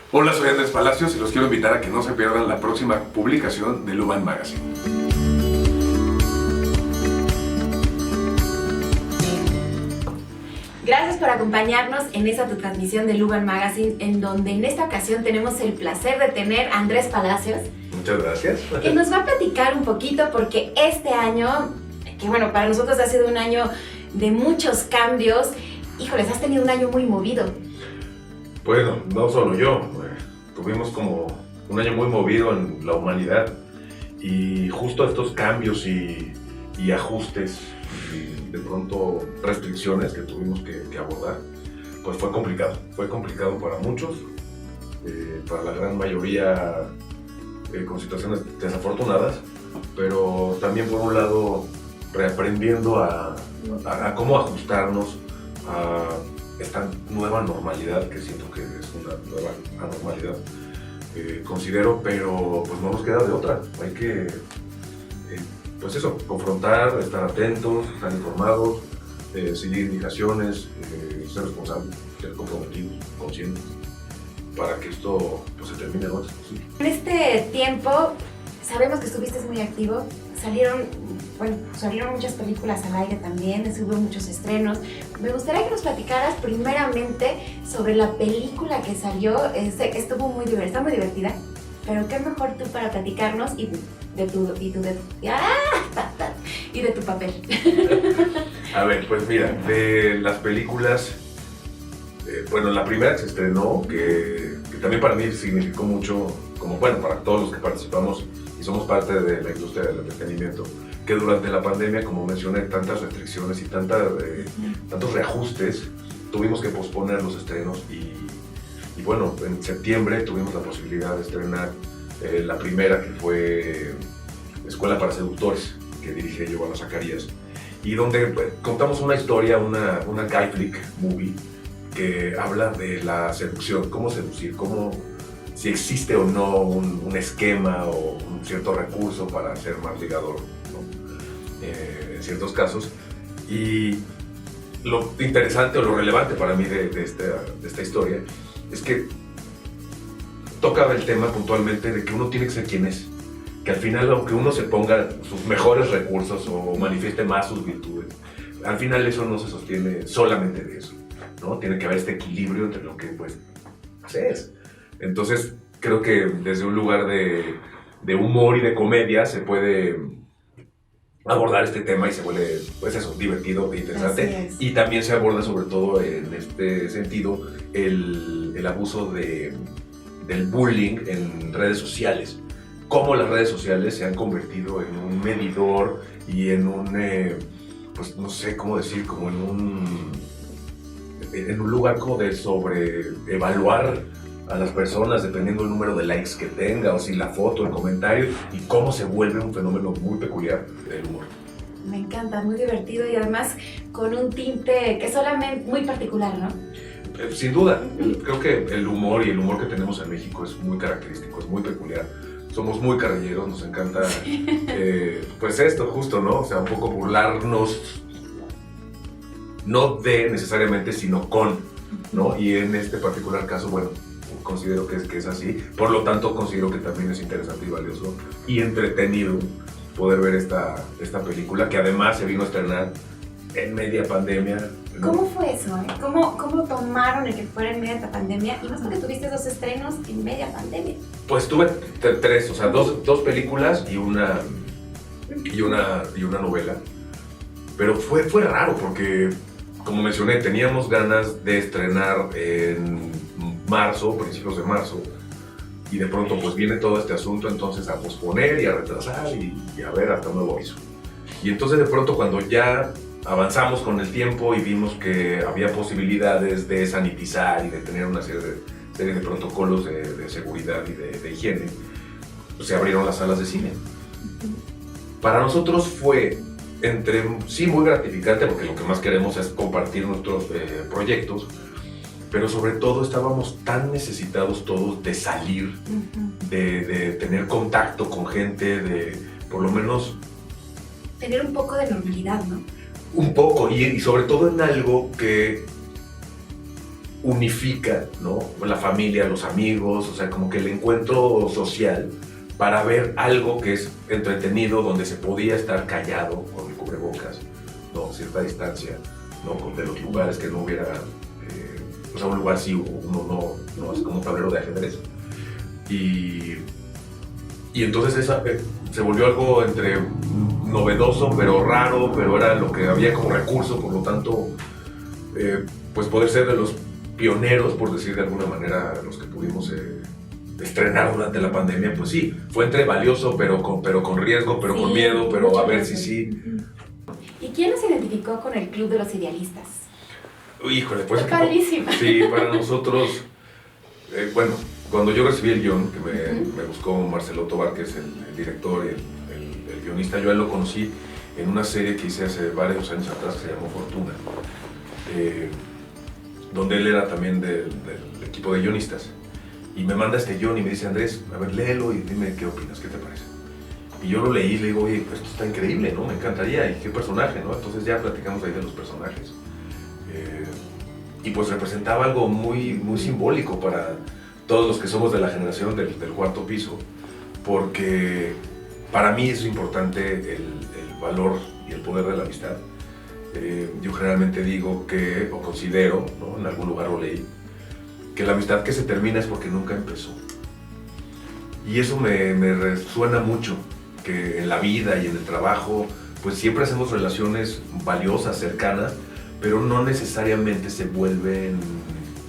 Hola, soy Andrés Palacios y los quiero invitar a que no se pierdan la próxima publicación de Luban Magazine. Gracias por acompañarnos en esta tu transmisión de Luban Magazine, en donde en esta ocasión tenemos el placer de tener a Andrés Palacios. Muchas gracias. Que nos va a platicar un poquito porque este año, que bueno, para nosotros ha sido un año de muchos cambios. Híjoles, has tenido un año muy movido. Bueno, no solo yo, tuvimos como un año muy movido en la humanidad y justo estos cambios y ajustes y de pronto restricciones que tuvimos que abordar, pues fue complicado para muchos, para la gran mayoría con situaciones desafortunadas, pero también por un lado reaprendiendo a cómo ajustarnos a esta nueva normalidad, que siento que es una nueva anormalidad, considero, pero pues no nos queda de otra. Hay que, pues eso, confrontar, estar atentos, estar informados, seguir indicaciones, ser responsables, ser comprometidos, conscientes, para que esto pues, se termine lo antes posible. En este tiempo, sabemos que estuviste muy activo, salieron muchas películas al aire también, hubo muchos estrenos. Me gustaría que nos platicaras primeramente sobre la película que salió. Estuvo está muy divertida, pero qué mejor tú para platicarnos y de tu papel. A ver, pues mira, de las películas, bueno, la primera que se estrenó, que también para mí significó mucho, como bueno, para todos los que participamos y somos parte de la industria del entretenimiento, que durante la pandemia, como mencioné, tantas restricciones y tantos reajustes, tuvimos que posponer los estrenos y bueno, en septiembre tuvimos la posibilidad de estrenar la primera, que fue Escuela para Seductores, que dirige Giovanna Zacarías, y donde contamos una historia, una guy flick movie, que habla de la seducción, cómo seducir, si existe o no un esquema o un cierto recurso para ser más ligador, ¿no? En ciertos casos. Y lo interesante o lo relevante para mí de esta historia es que toca el tema puntualmente de que uno tiene que ser quien es, que al final, aunque uno se ponga sus mejores recursos o manifieste más sus virtudes, al final eso no se sostiene solamente de eso, ¿no? Tiene que haber este equilibrio entre lo que pues haces. Entonces creo que desde un lugar de humor y de comedia se puede abordar este tema y se vuelve, pues eso, divertido e interesante. Y también se aborda sobre todo en este sentido el abuso del bullying en redes sociales. Cómo las redes sociales se han convertido en un medidor y en un, pues no sé cómo decir, como en un lugar como de sobreevaluar a las personas dependiendo del número de likes que tenga, o si la foto, el comentario, y cómo se vuelve un fenómeno muy peculiar del humor. Me encanta, muy divertido y además con un tinte que solamente muy particular, ¿no? Sin duda, creo que el humor y el humor que tenemos en México es muy característico, es muy peculiar. Somos muy carrilleros, nos encanta, pues esto justo, ¿no? O sea, un poco burlarnos, no de necesariamente, sino con, ¿no? Y en este particular caso, bueno, considero que es así. Por lo tanto, considero que también es interesante y valioso y entretenido poder ver esta película, que además se vino a estrenar en media pandemia, ¿no? ¿Cómo fue eso? ¿Cómo tomaron el que fuera en media pandemia? Y más porque tuviste 2 estrenos en media pandemia. Pues tuve 3, o sea, dos películas y una novela. Pero fue raro porque, como mencioné, teníamos ganas de estrenar en marzo, principios de marzo, y de pronto pues viene todo este asunto entonces a posponer y a retrasar y a ver hasta nuevo aviso. Y entonces de pronto cuando ya avanzamos con el tiempo y vimos que había posibilidades de sanitizar y de tener una serie de protocolos de seguridad y de higiene, pues se abrieron las salas de cine. Para nosotros fue sí muy gratificante, porque lo que más queremos es compartir nuestros proyectos, pero sobre todo estábamos tan necesitados todos de salir, de tener contacto con gente, de por lo menos tener un poco de normalidad, ¿no? Un poco, y sobre todo en algo que unifica, ¿no? La familia, los amigos, o sea, como que el encuentro social para ver algo que es entretenido, donde se podía estar callado con el cubrebocas, ¿no? Cierta distancia, ¿no? De los lugares, que no hubiera, o sea, un lugar sí, uno no es como un tablero de ajedrez. Y entonces esa se volvió algo entre novedoso, pero raro, pero era lo que había como recurso, por lo tanto, pues poder ser de los pioneros, por decir de alguna manera, los que pudimos estrenar durante la pandemia, pues sí, fue entre valioso, pero con riesgo, pero con miedo, pero a ver si sí. ¿Y quién nos identificó con el Club de los Idealistas? Híjole, pues... Padrísima. Sí, para nosotros, bueno, cuando yo recibí el guión, que me buscó Marcelo Tobar, que es el director y el guionista, yo a él lo conocí en una serie que hice hace varios años atrás, que se llamó Fortuna, donde él era también del equipo de guionistas. Y me manda este guión y me dice, Andrés, a ver, léelo y dime qué opinas, qué te parece. Y yo lo leí y le digo, oye, pues esto está increíble, ¿no? Me encantaría, y qué personaje, ¿no? Entonces ya platicamos ahí de los personajes. Y pues representaba algo muy, muy simbólico para todos los que somos de la generación del cuarto piso, porque para mí es importante el valor y el poder de la amistad. Yo generalmente digo que, o considero, ¿no? En algún lugar lo leí, que la amistad que se termina es porque nunca empezó. Y eso me resuena mucho, que en la vida y en el trabajo, pues siempre hacemos relaciones valiosas, cercanas, pero no necesariamente se vuelven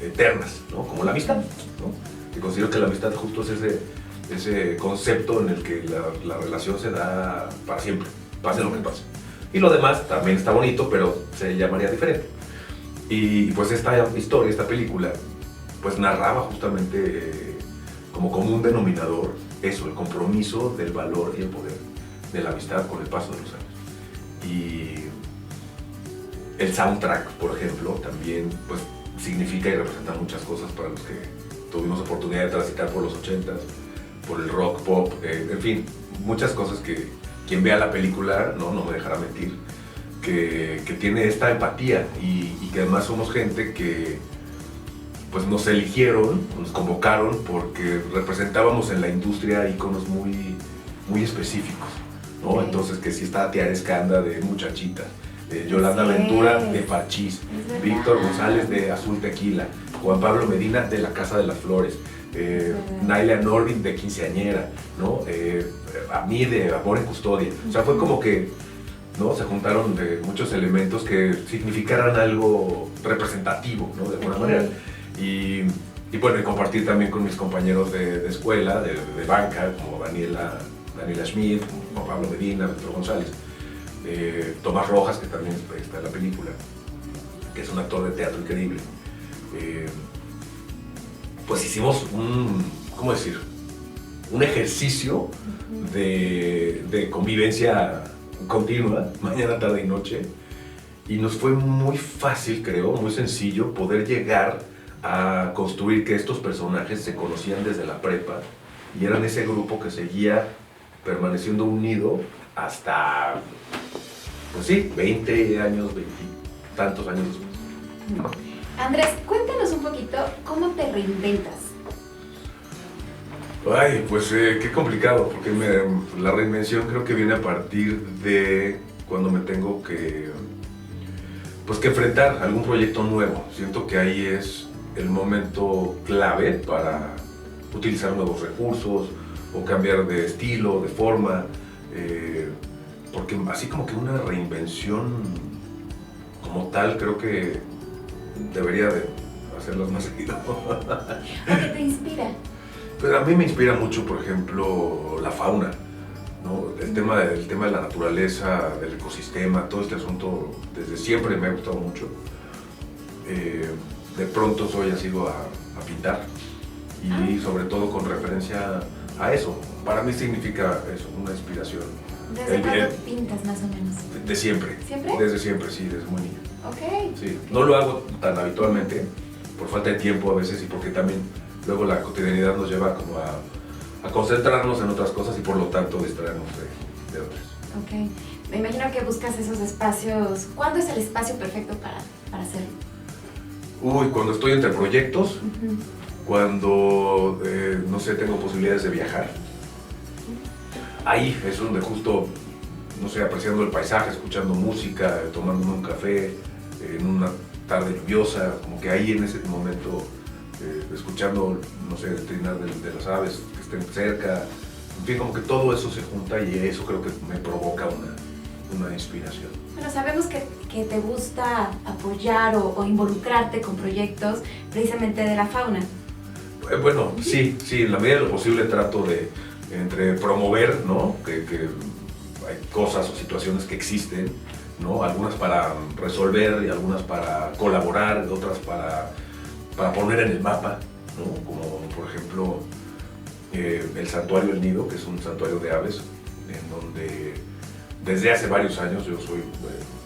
eternas, ¿no? Como la amistad, ¿no? Que considero que la amistad justo es ese concepto en el que la relación se da para siempre, pase lo que pase. Y lo demás también está bonito, pero se llamaría diferente. Y pues esta historia, esta película, pues narraba justamente como común denominador eso, el compromiso del valor y el poder de la amistad con el paso de los años. Y el soundtrack, por ejemplo, también pues significa y representa muchas cosas para los que tuvimos oportunidad de transitar por los 80s, por el rock, pop, en fin, muchas cosas que quien vea la película no me dejará mentir, que tiene esta empatía y que además somos gente que pues nos eligieron, nos convocaron porque representábamos en la industria íconos muy, muy específicos, ¿no? Okay. Entonces que si está Tia Escanda de Muchachita, Yolanda Ventura de Parchís, Víctor González de Azul Tequila, Juan Pablo Medina de La Casa de las Flores, Naila Norvin de Quinceañera, ¿no? A mí de Amor en Custodia. O sea, fue como que, ¿no? Se juntaron de muchos elementos que significaran algo representativo, ¿no? De alguna manera. Y bueno, y compartir también con mis compañeros de escuela, de banca, como Daniela Schmidt, Juan Pablo Medina, Víctor González, Tomás Rojas, que también está en la película, que es un actor de teatro increíble. Pues hicimos ¿cómo decir? Un ejercicio de convivencia continua, mañana, tarde y noche, y nos fue muy fácil, creo, muy sencillo poder llegar a construir que estos personajes se conocían desde la prepa y eran ese grupo que seguía permaneciendo unido hasta, pues sí, 20 años, 20 y tantos años después. Andrés, cuéntanos un poquito cómo te reinventas. Ay, pues qué complicado, porque la reinvención creo que viene a partir de cuando me tengo que enfrentar algún proyecto nuevo. Siento que ahí es el momento clave para utilizar nuevos recursos o cambiar de estilo, de forma, porque así como que una reinvención como tal creo que debería de hacerlas más seguido. ¿O qué te inspira? Pues a mí me inspira mucho, por ejemplo, la fauna, ¿no? El tema de la naturaleza, del ecosistema, todo este asunto desde siempre me ha gustado mucho. De pronto soy asiduo a pintar y sobre todo con referencia a eso. Para mí significa eso, una inspiración. ¿Desde cuándo pintas más o menos? De siempre. ¿Siempre? Desde siempre, sí, desde muy niño. Ok. Sí, no lo hago tan habitualmente, por falta de tiempo a veces y porque también luego la cotidianidad nos lleva como a concentrarnos en otras cosas y por lo tanto distraernos de otras. Ok. Me imagino que buscas esos espacios. ¿Cuándo es el espacio perfecto para hacerlo? Uy, cuando estoy entre proyectos, cuando, no sé, tengo posibilidades de viajar. Ahí es donde justo, no sé, apreciando el paisaje, escuchando música, tomándome un café, en una tarde lluviosa, como que ahí en ese momento, escuchando, no sé, el trinar de las aves que estén cerca, en fin, como que todo eso se junta y eso creo que me provoca una inspiración. Bueno, sabemos que te gusta apoyar o involucrarte con proyectos precisamente de la fauna. Bueno, sí, en la medida de lo posible trato de entre promover, ¿no? Que hay cosas o situaciones que existen, ¿no? Algunas para resolver y algunas para colaborar, otras para poner en el mapa, ¿no? Como por ejemplo el Santuario El Nido, que es un santuario de aves, en donde desde hace varios años yo soy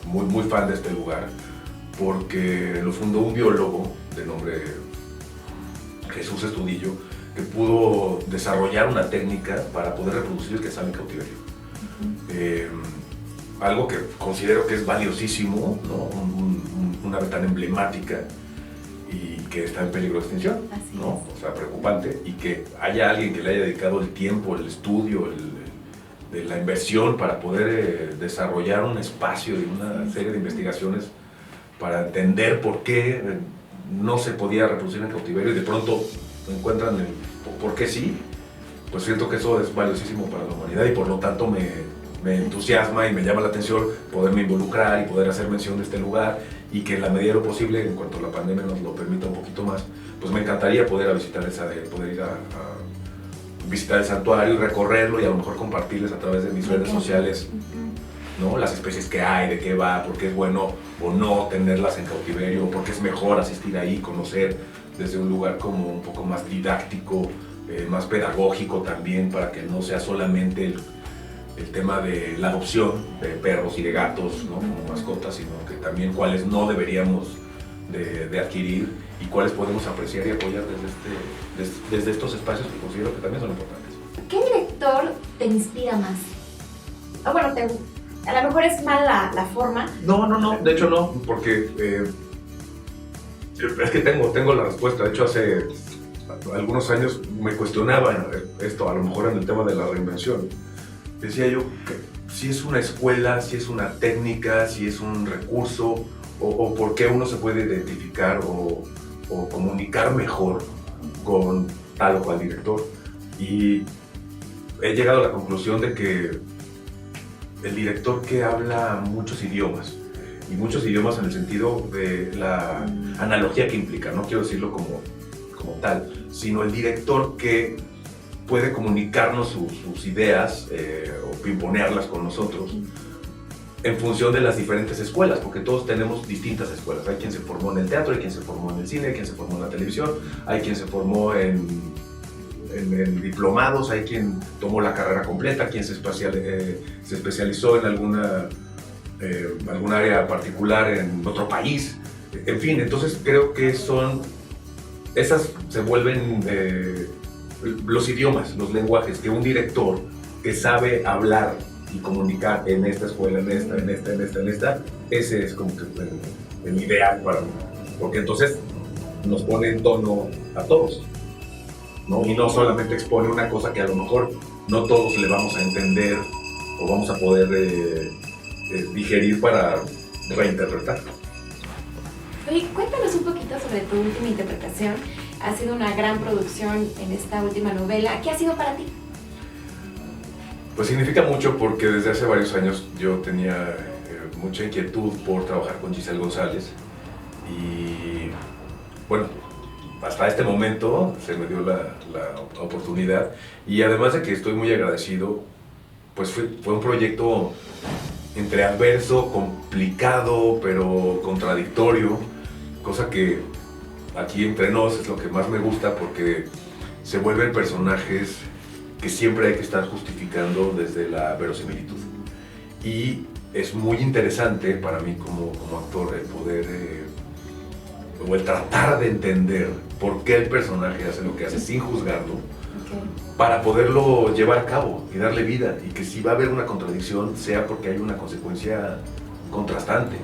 muy fan de este lugar, porque lo fundó un biólogo de nombre Jesús Estudillo, que pudo desarrollar una técnica para poder reproducir el quetzal en cautiverio. Algo que considero que es valiosísimo, ¿no? Una ave tan emblemática y que está en peligro de extinción, ¿no? O sea, preocupante, y que haya alguien que le haya dedicado el tiempo, el estudio, de la inversión para poder desarrollar un espacio y una serie de investigaciones para entender por qué no se podía reproducir en cautiverio y de pronto encuentran el por qué sí, pues siento que eso es valiosísimo para la humanidad y por lo tanto me entusiasma y me llama la atención poderme involucrar y poder hacer mención de este lugar y que en la medida de lo posible, en cuanto la pandemia nos lo permita un poquito más, pues me encantaría poder poder ir a visitar el santuario y recorrerlo y a lo mejor compartirles a través de mis redes sociales, ¿no? Las especies que hay, de qué va, por qué es bueno o no tenerlas en cautiverio, por qué es mejor asistir ahí, conocer desde un lugar como un poco más didáctico, más pedagógico también, para que no sea solamente el tema de la adopción de perros y de gatos, ¿no? Como mascotas, sino que también cuáles no deberíamos de adquirir y cuáles podemos apreciar y apoyar desde estos espacios que considero que también son importantes. ¿Qué director te inspira más? O bueno, a lo mejor es mal la forma. No, de hecho no, porque es que tengo la respuesta. De hecho, hace algunos años me cuestionaba esto, a lo mejor en el tema de la reinvención. Decía yo que si es una escuela, si es una técnica, si es un recurso, o por qué uno se puede identificar o comunicar mejor con tal o cual director. Y he llegado a la conclusión de que el director que habla muchos idiomas, y muchos idiomas en el sentido de la analogía que implica, no quiero decirlo como tal, sino el director que puede comunicarnos sus ideas o imponerlas con nosotros en función de las diferentes escuelas, porque todos tenemos distintas escuelas. Hay quien se formó en el teatro, hay quien se formó en el cine, hay quien se formó en la televisión, hay quien se formó en diplomados, hay quien tomó la carrera completa, quien se especializó en alguna área particular en otro país. En fin, entonces creo que esas se vuelven los idiomas, los lenguajes, que un director que sabe hablar y comunicar en esta escuela, en esta, ese es como que el ideal para mí, porque entonces nos pone en tono a todos, ¿no? Y no solamente expone una cosa que a lo mejor no todos le vamos a entender o vamos a poder digerir para reinterpretar. Oye, cuéntanos un poquito sobre tu última interpretación. Ha sido una gran producción en esta última novela. ¿Qué ha sido para ti? Pues significa mucho porque desde hace varios años yo tenía mucha inquietud por trabajar con Giselle González y bueno, hasta este momento se me dio la oportunidad y además de que estoy muy agradecido, pues fue un proyecto entre adverso, complicado, pero contradictorio, cosa que aquí entre nos es lo que más me gusta porque se vuelven personajes que siempre hay que estar justificando desde la verosimilitud. Y es muy interesante para mí como actor el poder, o el tratar de entender por qué el personaje hace lo que hace sin juzgarlo, para poderlo llevar a cabo y darle vida. Y que si va a haber una contradicción, sea porque hay una consecuencia contrastante,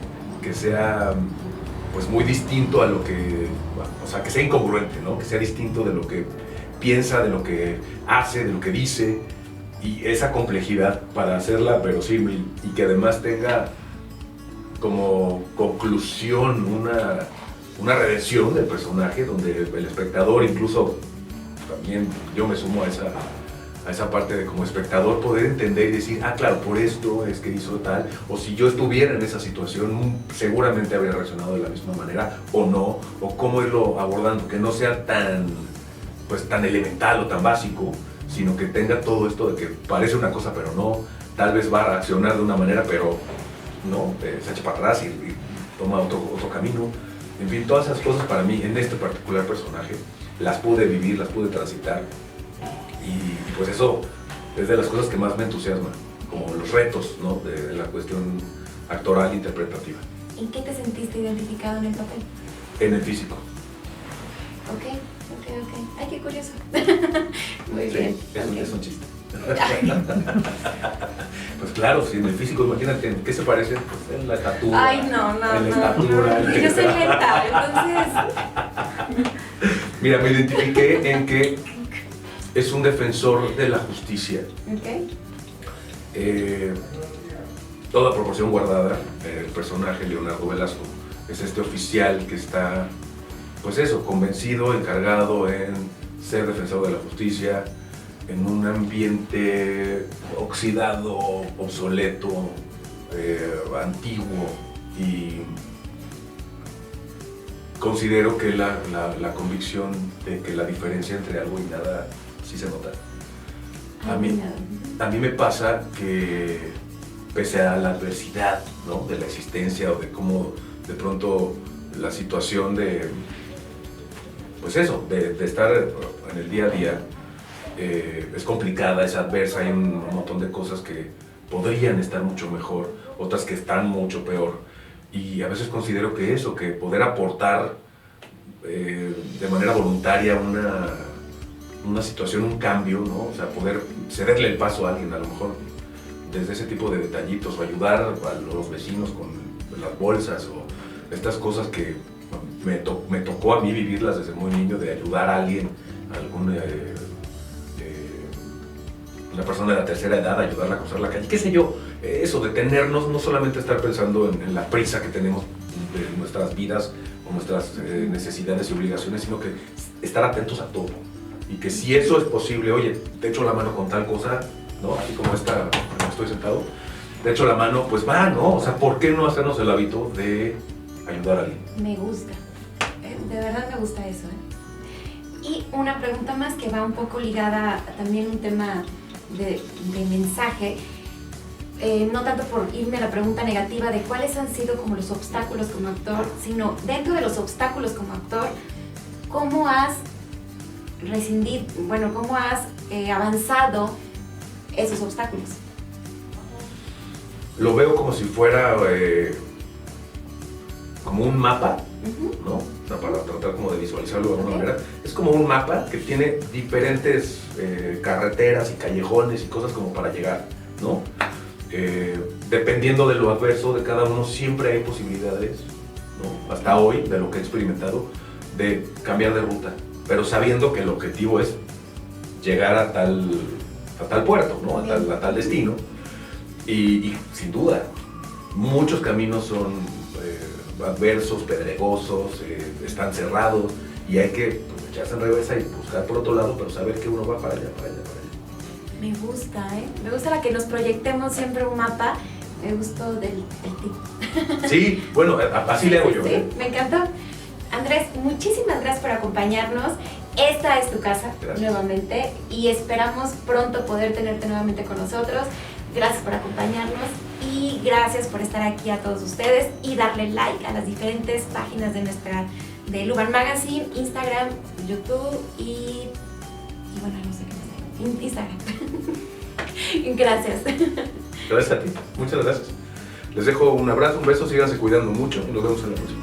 que sea pues muy distinto a lo que, o sea, que sea incongruente, ¿no? Que sea distinto de lo que piensa, de lo que hace, de lo que dice, y esa complejidad para hacerla verosímil y que además tenga como conclusión una redención del personaje, donde el espectador, incluso también yo me sumo a esa parte de como espectador poder entender y decir, ah, claro, por esto es que hizo tal, o si yo estuviera en esa situación seguramente habría reaccionado de la misma manera o no, o cómo irlo abordando, que no sea tan elemental o tan básico, sino que tenga todo esto de que parece una cosa pero no, tal vez va a reaccionar de una manera pero no, se echa para atrás y toma otro camino. En fin, todas esas cosas para mí en este particular personaje las pude vivir, las pude transitar y pues eso es de las cosas que más me entusiasman, como los retos, ¿no? de la cuestión actoral e interpretativa. ¿En qué te sentiste identificado en el papel? En el físico. Ok. Ay, qué curioso. Muy Sí, bien. Es un chiste. Pues claro, si en el físico, imagínate, ¿qué se parece? Pues en la estatura. Ay, no. En la estatura. No. Yo soy lenta, entonces. Mira, me identifiqué en que es un defensor de la justicia. Ok. Toda proporción guardada, el personaje Leonardo Velasco es este oficial que está, pues eso, convencido, encargado en ser defensor de la justicia, en un ambiente oxidado, obsoleto, antiguo, y considero que la convicción de que la diferencia entre algo y nada sí se nota. A mí me pasa que pese a la adversidad, ¿no? De la existencia o de cómo de pronto la situación de, pues eso, de estar en el día a día es complicada, es adversa, hay un montón de cosas que podrían estar mucho mejor, otras que están mucho peor, y a veces considero que eso, que poder aportar de manera voluntaria una situación, un cambio, ¿no? O sea, poder cederle el paso a alguien, a lo mejor desde ese tipo de detallitos, o ayudar a los vecinos con las bolsas, o estas cosas que me tocó a mí vivirlas desde muy niño, de ayudar a alguien, una persona de la tercera edad, ayudarla a cruzar la calle, qué sé yo, eso, detenernos, no solamente estar pensando en la prisa que tenemos de nuestras vidas o nuestras necesidades y obligaciones, sino que estar atentos a todo, y que si eso es posible, oye, te echo la mano con tal cosa, ¿no? Así como estoy sentado, te echo la mano, pues va, ¿no? O sea, ¿por qué no hacernos el hábito de ayudar a alguien? Me gusta, de verdad me gusta eso, Y una pregunta más que va un poco ligada también a un tema de mensaje, no tanto por irme a la pregunta negativa de cuáles han sido como los obstáculos como actor, sino dentro de los obstáculos como actor, ¿cómo has cómo has avanzado esos obstáculos? Lo veo como si fuera como un mapa, ¿no? O sea, para tratar como de visualizarlo de alguna manera. Es como un mapa que tiene diferentes carreteras y callejones y cosas como para llegar, ¿no? Dependiendo de lo adverso de cada uno, siempre hay posibilidades, ¿no? Hasta hoy, de lo que he experimentado, de cambiar de ruta, pero sabiendo que el objetivo es llegar a tal puerto, ¿no? A tal destino. Y sin duda, muchos caminos son adversos, pedregosos, están cerrados, y hay que echarse en reversa y buscar por otro lado, pero saber que uno va para allá, para allá, para allá. Me gusta, Me gusta la que nos proyectemos siempre un mapa. Me gustó del tip. Sí, bueno, así le hago yo. Sí, me encantó. Andrés, muchísimas gracias por acompañarnos. Esta es tu casa, gracias. Nuevamente, y esperamos pronto poder tenerte nuevamente con nosotros. Gracias por acompañarnos y gracias por estar aquí a todos ustedes y darle like a las diferentes páginas de Luban Magazine, Instagram, YouTube y bueno, no sé qué más hay. Instagram. Gracias. Gracias a ti, muchas gracias. Les dejo un abrazo, un beso, síganse cuidando mucho y nos vemos en la próxima.